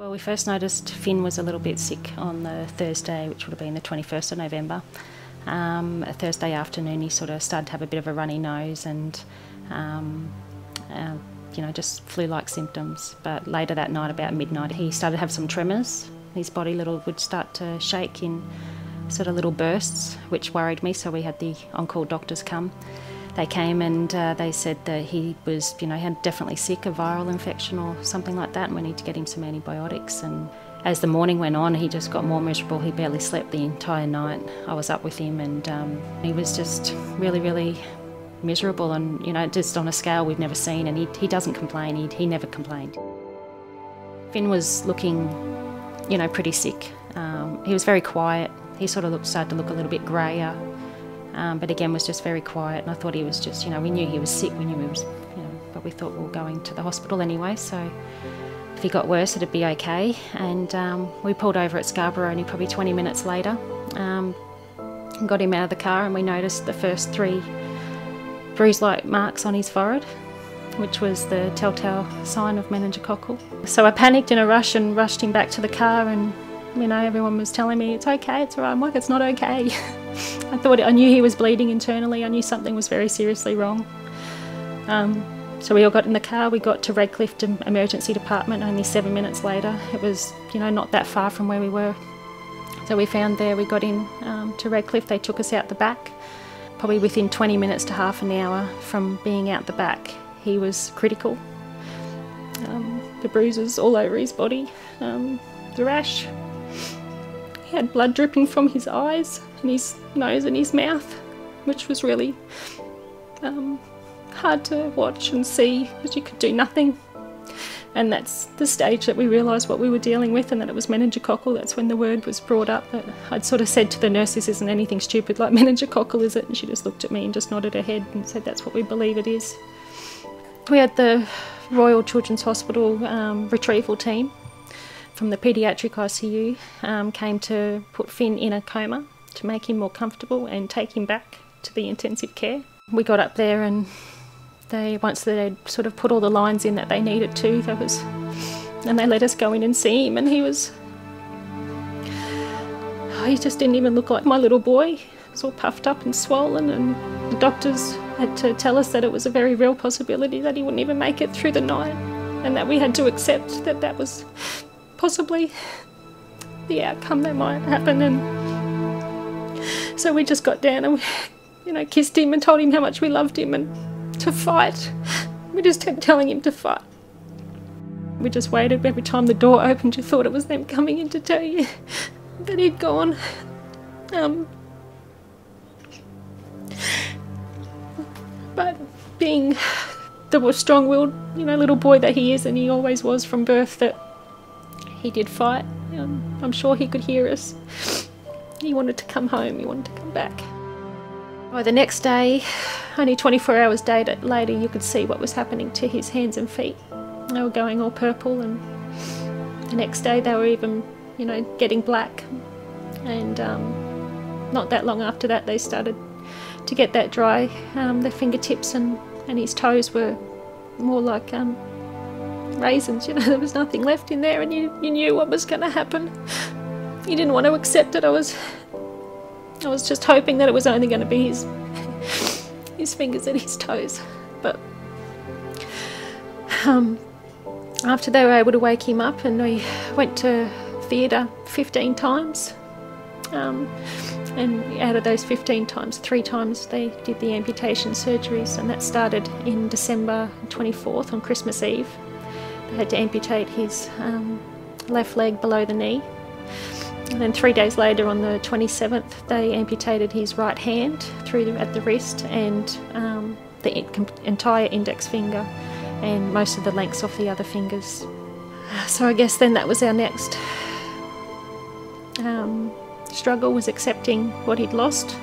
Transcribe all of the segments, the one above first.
Well, we first noticed Finn was a little bit sick on the Thursday, which would have been the 21st of November. A Thursday afternoon he sort of started to have a bit of a runny nose and just flu-like symptoms. But later that night, about midnight, he started to have some tremors. His body would start to shake in sort of little bursts, which worried me, so we had the on-call doctors come. They came and they said that he was, definitely sick, a viral infection or something like that, and we need to get him some antibiotics. And as the morning went on, he just got more miserable. He barely slept the entire night. I was up with him and he was just really, really miserable and, just on a scale we've never seen. And he doesn't complain. He never complained. Finn was looking, pretty sick. He was very quiet. He sort of started to look a little bit greyer. But again was just very quiet, and I thought he was just, we knew he was sick, we knew he was, but we thought we were going to the hospital anyway, so if he got worse it'd be okay. And we pulled over at Scarborough only probably 20 minutes later, and got him out of the car, and we noticed the first 3 bruise-like marks on his forehead, which was the telltale sign of meningococcal. So I panicked in a rush and rushed him back to the car, and everyone was telling me, it's okay, it's all right. I'm like, it's not okay. I knew he was bleeding internally. I knew something was very seriously wrong. So we all got in the car. We got to Redcliffe Emergency Department only 7 minutes later. It was, not that far from where we were. So we found there, we got in to Redcliffe. They took us out the back. Probably within 20 minutes to half an hour from being out the back, he was critical. The bruises all over his body, the rash. He had blood dripping from his eyes and his nose and his mouth, which was really hard to watch and see because you could do nothing. And that's the stage that we realised what we were dealing with and that it was meningococcal. That's when the word was brought up. That I'd sort of said to the nurse, this isn't anything stupid like meningococcal, is it? And she just looked at me and just nodded her head and said, that's what we believe it is. We had the Royal Children's Hospital retrieval team from the paediatric ICU came to put Finn in a coma to make him more comfortable and take him back to the intensive care. We got up there and once they'd sort of put all the lines in that they needed to, and they let us go in and see him, and he just didn't even look like my little boy. He was all puffed up and swollen, and the doctors had to tell us that it was a very real possibility that he wouldn't even make it through the night, and that we had to accept that that was possibly the outcome that might happen. And so we just got down and kissed him and told him how much we loved him and to fight. We just kept telling him to fight. We just waited. Every time the door opened you thought it was them coming in to tell you that he'd gone. But being the strong-willed little boy that he is, and he always was from birth, that he did fight. I'm sure he could hear us. He wanted to come home, he wanted to come back. By the next day, only 24 hours later, you could see what was happening to his hands and feet. They were going all purple, and the next day they were even, getting black. And not that long after that, they started to get that dry. Their fingertips and his toes were more like raisins, there was nothing left in there, and you knew what was going to happen. You didn't want to accept it. I was just hoping that it was only going to be his fingers and his toes. But after they were able to wake him up, and we went to theatre 15 times, and out of those 15 times, 3 times they did the amputation surgeries, and that started in December 24th on Christmas Eve. They had to amputate his left leg below the knee. And then 3 days later, on the 27th, they amputated his right hand at the wrist, and the entire index finger and most of the lengths off the other fingers. So I guess then that was our next struggle, was accepting what he'd lost,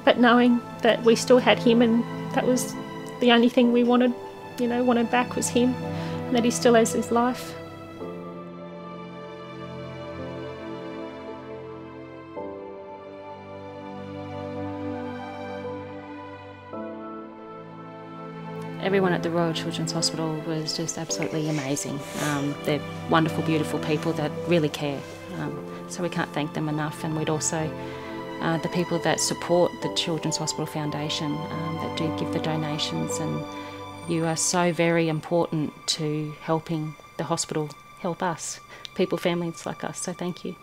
but knowing that we still had him, and that was the only thing we wanted back was him, and that he still has his life. Everyone at the Royal Children's Hospital was just absolutely amazing. They're wonderful, beautiful people that really care. So we can't thank them enough, and we'd also, the people that support the Children's Hospital Foundation, that do give the donations, and you are so very important to helping the hospital help us, people, families like us, so thank you.